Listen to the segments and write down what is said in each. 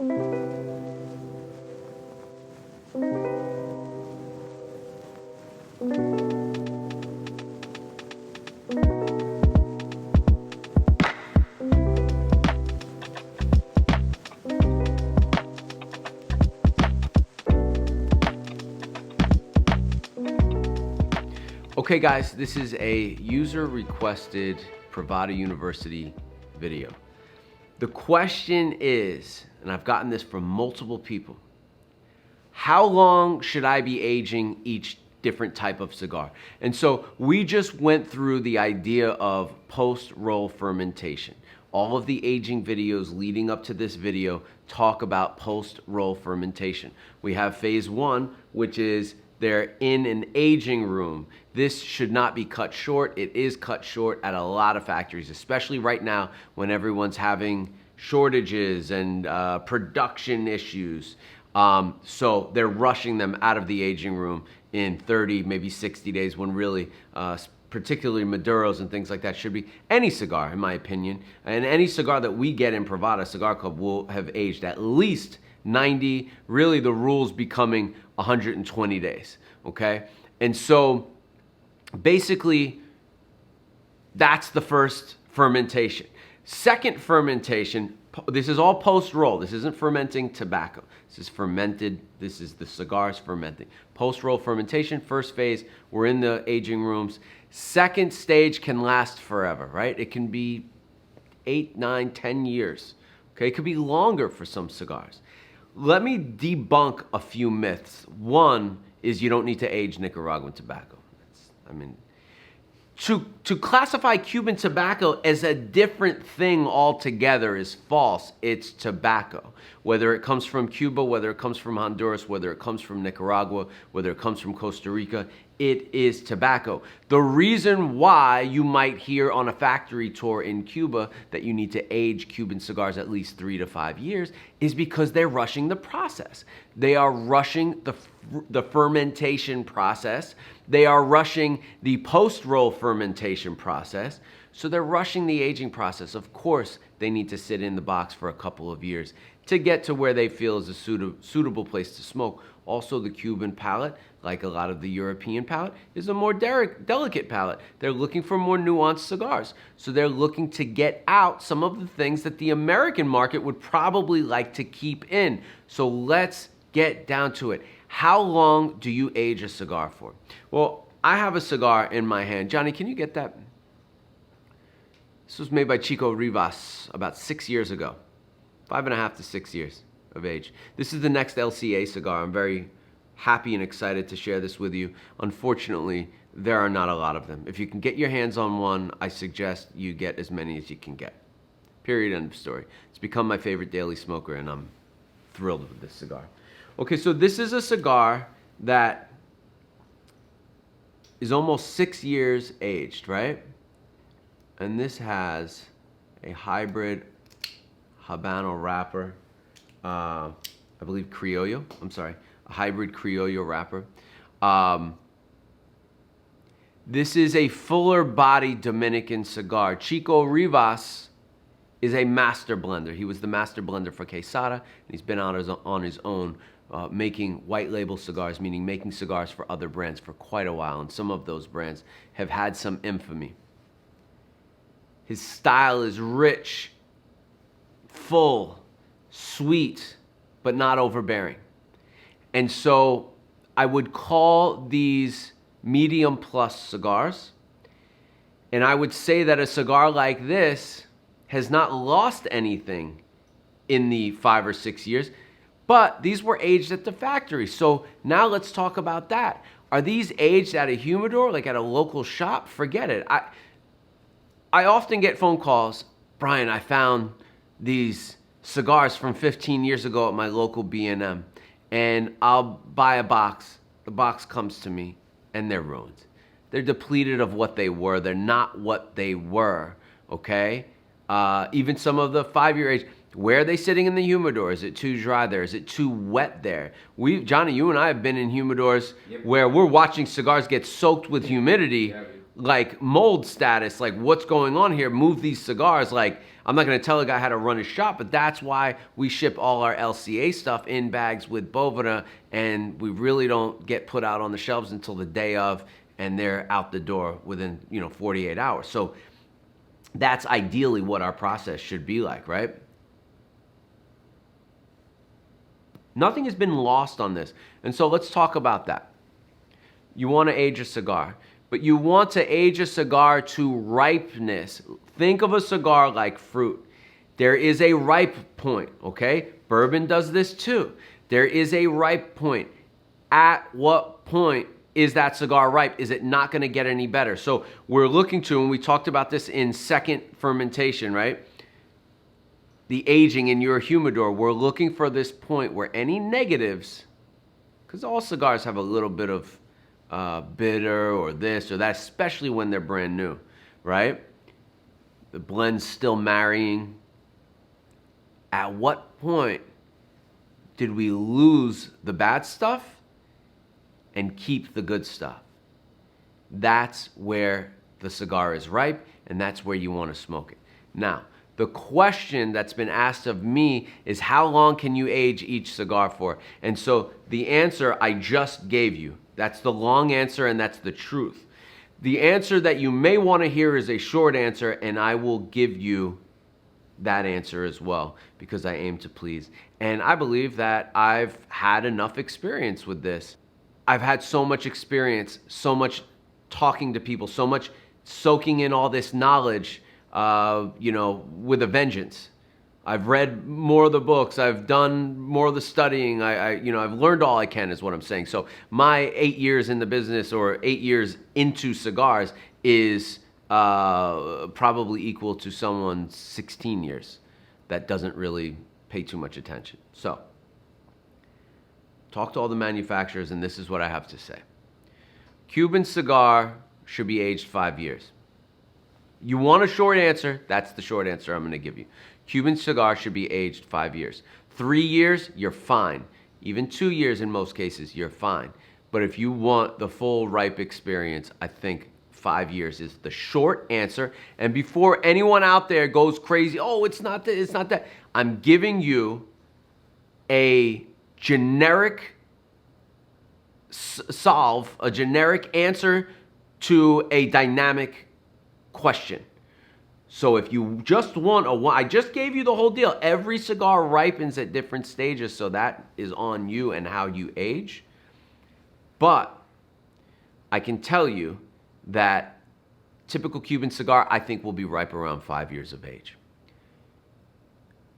Okay guys, this is a user requested Privada University video. The question is, and I've gotten this from multiple people, how long should I be aging each different type of cigar? And so we just went through the idea of post-roll fermentation. All of the aging videos leading up to this video talk about post-roll fermentation. We have phase one, which is they're in an aging room. This should not be cut short. It is cut short at a lot of factories, especially right now when everyone's having shortages and production issues. So they're rushing them out of the aging room in 30, maybe 60 days when really, particularly Maduros and things like that, should be any cigar, in my opinion. And any cigar that we get in Privada Cigar Club will have aged at least 90, really the rules becoming 120 days, okay? And so basically, that's the first fermentation. Second fermentation, this is all post-roll. This isn't fermenting tobacco. This is fermented, this is the cigars fermenting. Post-roll fermentation, first phase, we're in the aging rooms. Second stage can last forever, right? It can be 8, 9, 10 years, okay? It could be longer for some cigars. Let me debunk a few myths. One is you don't need to age Nicaraguan tobacco. To classify Cuban tobacco as a different thing altogether is false. It's tobacco. Whether it comes from Cuba, whether it comes from Honduras, whether it comes from Nicaragua, whether it comes from Costa Rica, it is tobacco. The reason why you might hear on a factory tour in Cuba that you need to age Cuban cigars at least 3 to 5 years is because they're rushing the process. They are rushing the fermentation process. They are rushing the post-roll fermentation process. So they're rushing the aging process. Of course, they need to sit in the box for a couple of years to get to where they feel is a suitable place to smoke. Also, the Cuban palate, like a lot of the European palate, is a more delicate palate. They're looking for more nuanced cigars. So they're looking to get out some of the things that the American market would probably like to keep in. So let's get down to it. How long do you age a cigar for? Well, I have a cigar in my hand. Johnny, can you get that? This was made by Chico Rivas about 6 years ago. 5.5 to 6 years of age. This is the next LCA cigar. I'm very happy and excited to share this with you. Unfortunately, there are not a lot of them. If you can get your hands on one, I suggest you get as many as you can get. Period, end of story. It's become my favorite daily smoker, and I'm thrilled with this cigar. Okay, so this is a cigar that is almost 6 years aged, right? And this has a hybrid Habano wrapper, I believe Criollo, a hybrid Criollo wrapper. This is a fuller body Dominican cigar. Chico Rivas is a master blender. He was the master blender for Quesada, and he's been on his own making white label cigars, meaning making cigars for other brands for quite a while, and some of those brands have had some infamy. His style is rich, full, sweet, but not overbearing. And so I would call these medium plus cigars. And I would say that a cigar like this has not lost anything in the 5 or 6 years, but these were aged at the factory. So now let's talk about that. Are these aged at a humidor, like at a local shop? Forget it. I often get phone calls, Brian, I found these cigars from 15 years ago at my local B&M, and I'll buy a box. The box comes to me, and they're ruined. They're depleted of what they were. They're not what they were, okay? Even some of the 5-year age, where are they sitting in the humidor? Is it too dry there? Is it too wet there? Johnny, you and I have been in humidors where we're watching cigars get soaked with humidity, like mold status, like what's going on here? Move these cigars. Like, I'm not going to tell a guy how to run his shop, but that's why we ship all our LCA stuff in bags with Boveda, and we really don't get put out on the shelves until the day of, and they're out the door within 48 hours. So that's ideally what our process should be like, right? Nothing has been lost on this. And so let's talk about that. You want to age a cigar, but you want to age a cigar to ripeness. Think of a cigar like fruit. There is a ripe point, okay? Bourbon does this too. There is a ripe point. At what point is that cigar ripe? Is it not going to get any better? So we're looking to, and we talked about this in second fermentation, right? The aging in your humidor, we're looking for this point where any negatives, because all cigars have a little bit of bitter or this or that, especially when they're brand new, right? The blend's still marrying. At what point did we lose the bad stuff and keep the good stuff? That's where the cigar is ripe, and that's where you want to smoke it. Now, the question that's been asked of me is, how long can you age each cigar for? And so the answer I just gave you, that's the long answer, and that's the truth. The answer that you may want to hear is a short answer, and I will give you that answer as well, because I aim to please. And I believe that I've had enough experience with this. I've had so much experience, so much talking to people, so much soaking in all this knowledge, with a vengeance. I've read more of the books. I've done more of the studying. I've learned all I can, is what I'm saying. So my 8 years in the business, or 8 years into cigars, is probably equal to someone's 16 years that doesn't really pay too much attention. So talk to all the manufacturers, and this is what I have to say. Cuban cigar should be aged 5 years. You want a short answer? That's the short answer I'm going to give you. Cuban cigar should be aged 5 years. 3 years, you're fine. Even 2 years in most cases, you're fine. But if you want the full ripe experience, I think 5 years is the short answer. And before anyone out there goes crazy, oh, it's not that, it's not that, I'm giving you a generic solve, a generic answer to a dynamic question. So if you just want I just gave you the whole deal. Every cigar ripens at different stages, so that is on you and how you age. But I can tell you that typical Cuban cigar, I think, will be ripe around 5 years of age.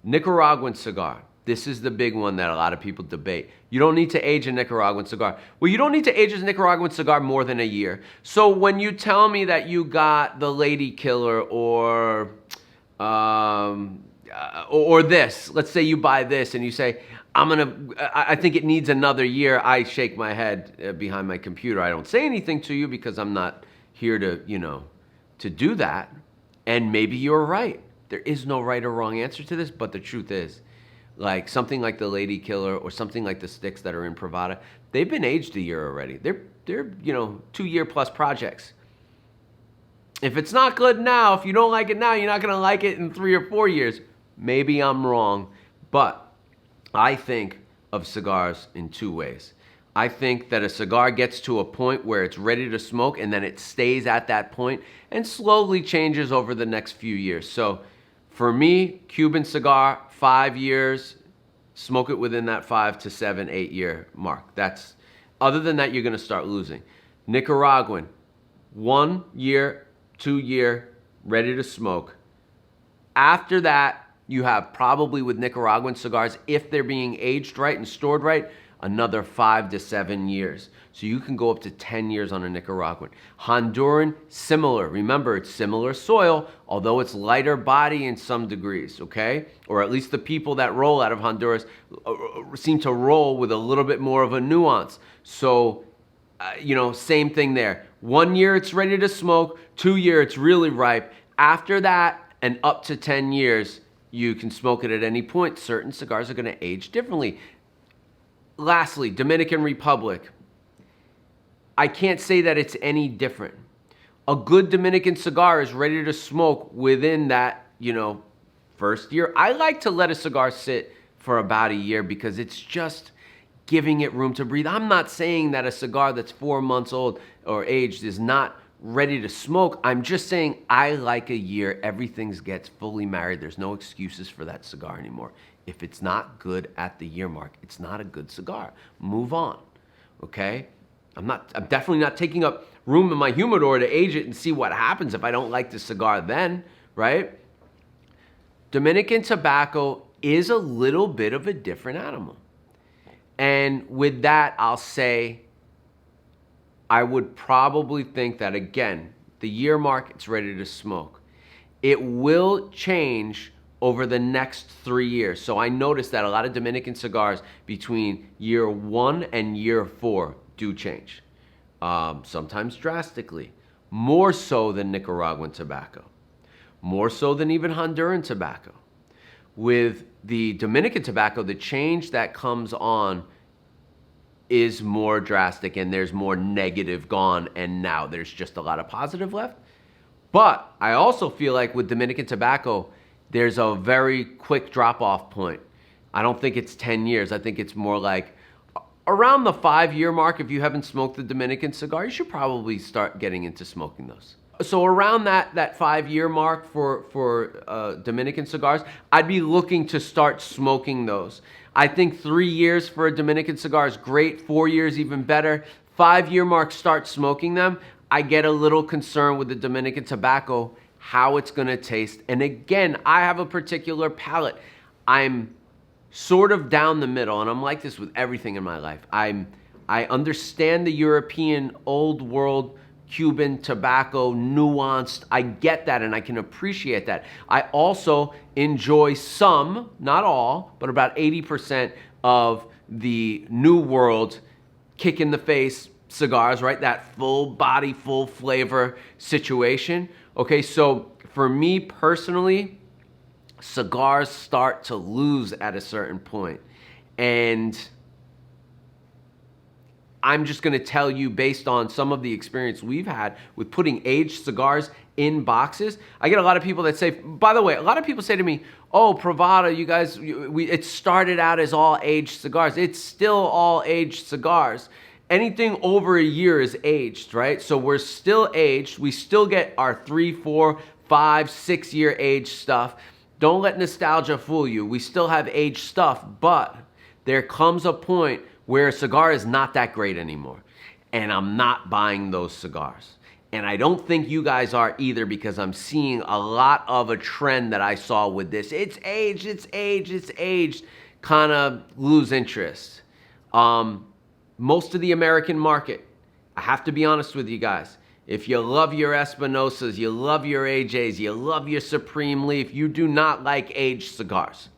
Nicaraguan cigar. This is the big one that a lot of people debate. You don't need to age a Nicaraguan cigar. Well, you don't need to age a Nicaraguan cigar more than a year. So when you tell me that you got the Lady Killer or this, let's say you buy this and you say, I think it needs another year, I shake my head behind my computer. I don't say anything to you because I'm not here to do that. And maybe you're right. There is no right or wrong answer to this, but the truth is, like something like the Lady Killer or something like the sticks that are in Privada, they've been aged a year already. They're 2 year plus projects. If it's not good now, if you don't like it now, you're not going to like it in 3 or 4 years. Maybe I'm wrong, but I think of cigars in two ways. I think that a cigar gets to a point where it's ready to smoke, and then it stays at that point and slowly changes over the next few years. So for me, Cuban cigar, 5 years, smoke it within that 5 to 7, 8 year mark. Other than that, you're going to start losing. Nicaraguan, 1 year, 2 year, ready to smoke. After that, you have probably with Nicaraguan cigars, if they're being aged right and stored right, another 5 to 7 years. So you can go up to 10 years on a Nicaraguan. Honduran, similar. Remember, it's similar soil, although it's lighter body in some degrees, okay? Or at least the people that roll out of Honduras seem to roll with a little bit more of a nuance. So, same thing there. 1 year, it's ready to smoke. 2 year, it's really ripe. After that, and up to 10 years, you can smoke it at any point. Certain cigars are going to age differently. Lastly, Dominican Republic. I can't say that it's any different. A good Dominican cigar is ready to smoke within that, first year. I like to let a cigar sit for about a year because it's just giving it room to breathe. I'm not saying that a cigar that's 4 months old or aged is not ready to smoke. I'm just saying I like a year. Everything gets fully married. There's no excuses for that cigar anymore. If it's not good at the year mark, it's not a good cigar. Move on, okay? I'm definitely not taking up room in my humidor to age it and see what happens if I don't like the cigar then, right? Dominican tobacco is a little bit of a different animal. And with that, I'll say I would probably think that, again, the year mark, it's ready to smoke. It will change over the next 3 years. So I noticed that a lot of Dominican cigars between year 1 and year 4 do change. Sometimes drastically. More so than Nicaraguan tobacco. More so than even Honduran tobacco. With the Dominican tobacco, the change that comes on is more drastic and there's more negative gone and now there's just a lot of positive left. But I also feel like with Dominican tobacco, there's a very quick drop-off point. I don't think it's 10 years. I think it's more like around the 5-year mark. If you haven't smoked the Dominican cigar, you should probably start getting into smoking those. So around that 5-year mark for Dominican cigars, I'd be looking to start smoking those. I think 3 years for a Dominican cigar is great. 4 years even better. 5-year mark, start smoking them. I get a little concerned with the Dominican tobacco, how it's gonna taste. And again, I have a particular palate. I'm sort of down the middle, and I'm like this with everything in my life. I understand the European old world Cuban tobacco nuanced. I get that and I can appreciate that. I also enjoy some, not all, but about 80% of the new world kick in the face cigars, right? That full body, full flavor situation. Okay, so for me personally, cigars start to lose at a certain point. And I'm just gonna tell you based on some of the experience we've had with putting aged cigars in boxes. I get a lot of people that say, by the way, a lot of people say to me, oh, Privada, you guys, it started out as all aged cigars. It's still all aged cigars. Anything over a year is aged, right? So we're still aged. We still get our 3, 4, 5, 6 year aged stuff. Don't let nostalgia fool you. We still have aged stuff, but there comes a point where a cigar is not that great anymore. And I'm not buying those cigars. And I don't think you guys are either, because I'm seeing a lot of a trend that I saw with this. It's aged, it's aged, it's aged, kind of lose interest. Most of the American market, I have to be honest with you guys, if you love your Espinosas, you love your AJs, you love your Supreme Leaf, you do not like aged cigars.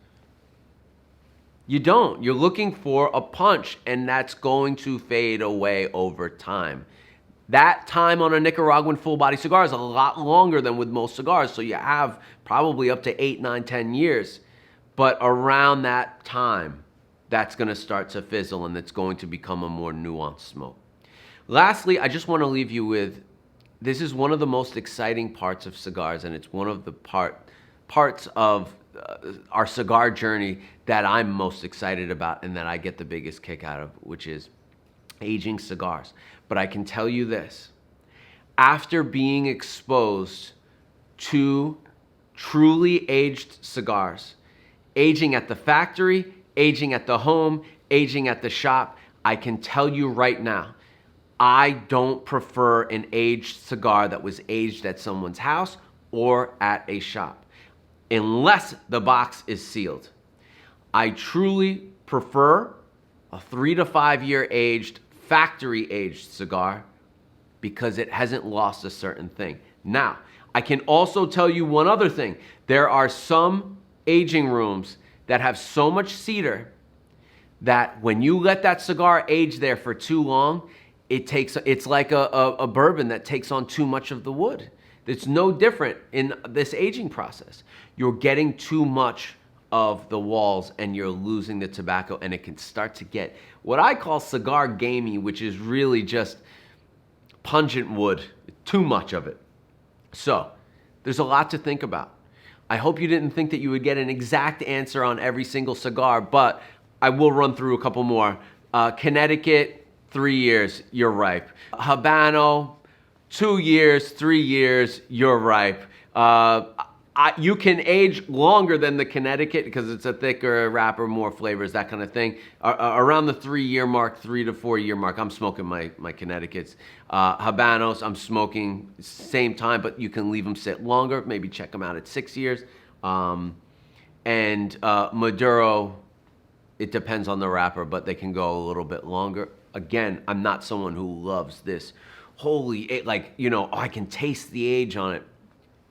You don't. You're looking for a punch, and that's going to fade away over time. That time on a Nicaraguan full-body cigar is a lot longer than with most cigars, so you have probably up to 8, 9, 10 years. But around that time, that's going to start to fizzle, and it's going to become a more nuanced smoke. Lastly, I just want to leave you with, this is one of the most exciting parts of cigars, and it's one of the parts of our cigar journey that I'm most excited about and that I get the biggest kick out of, which is aging cigars. But I can tell you this, after being exposed to truly aged cigars, aging at the factory, aging at the home, aging at the shop, I can tell you right now, I don't prefer an aged cigar that was aged at someone's house or at a shop, unless the box is sealed. I truly prefer a 3 to 5 year aged, factory aged cigar because it hasn't lost a certain thing. Now, I can also tell you one other thing. There are some aging rooms that have so much cedar that when you let that cigar age there for too long, it's like a bourbon that takes on too much of the wood. It's no different in this aging process. You're getting too much of the walls and you're losing the tobacco, and it can start to get what I call cigar gamey, which is really just pungent wood, too much of it. So there's a lot to think about. I hope you didn't think that you would get an exact answer on every single cigar, but I will run through a couple more. Connecticut, 3 years, you're ripe. Habano, 2 years, 3 years, you're ripe. You can age longer than the Connecticut because it's a thicker wrapper, more flavors, that kind of thing. Around the 3-year mark, 3 to 4 year mark, I'm smoking my Connecticut's. Habanos, I'm smoking same time, but you can leave them sit longer. Maybe check them out at 6 years. And Maduro, it depends on the wrapper, but they can go a little bit longer. Again, I'm not someone who loves this holy, like, you know, oh, I can taste the age on it.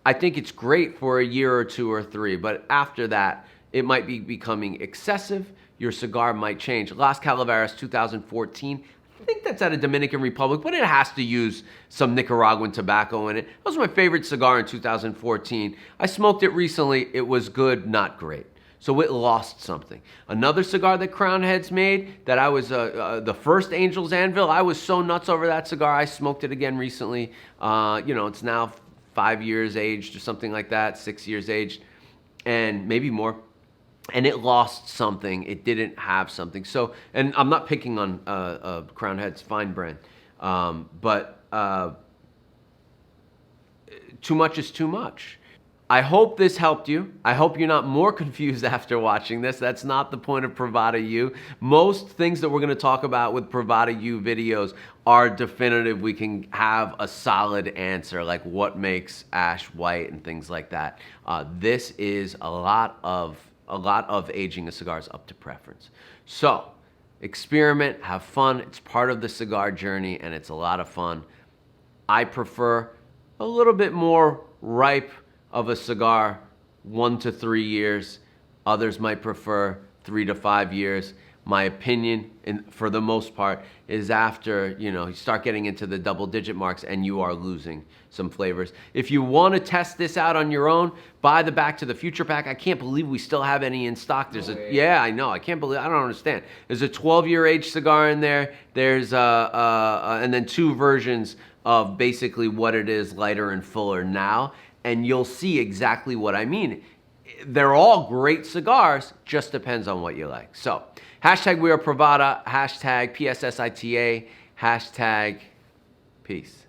I think it's great for a year or 2 or 3, but after that, it might be becoming excessive. Your cigar might change. Las Calaveras 2014, I think that's out of Dominican Republic, but it has to use some Nicaraguan tobacco in it. That was my favorite cigar in 2014. I smoked it recently. It was good, not great. So it lost something. Another cigar that Crown Heads made, that I was, the first Angel's Anvil, I was so nuts over that cigar. I smoked it again recently. You know, it's now 5 years aged or something like that, 6 years aged, and maybe more. And it lost something. It didn't have something. So, and I'm not picking on Crown Head's fine brand, but too much is too much. I hope this helped you. I hope you're not more confused after watching this. That's not the point of Privada U. Most things that we're going to talk about with Privada U videos are definitive. We can have a solid answer, like what makes ash white and things like that. This is a lot of aging a cigar is up to preference. So experiment, have fun. It's part of the cigar journey, and it's a lot of fun. I prefer a little bit more ripe of a cigar, 1 to 3 years. Others might prefer 3 to 5 years. My opinion, and for the most part, is after, you know, you start getting into the double-digit marks and you are losing some flavors. If you want to test this out on your own, buy the Back to the Future pack. I can't believe we still have any in stock. There's yeah, I know. I can't believe. I don't understand. There's a 12-year age cigar in there. There's and then 2 versions of basically what it is, lighter and fuller now. And you'll see exactly what I mean. They're all great cigars, just depends on what you like. So, hashtag we are Privada, hashtag PSSITA, hashtag peace.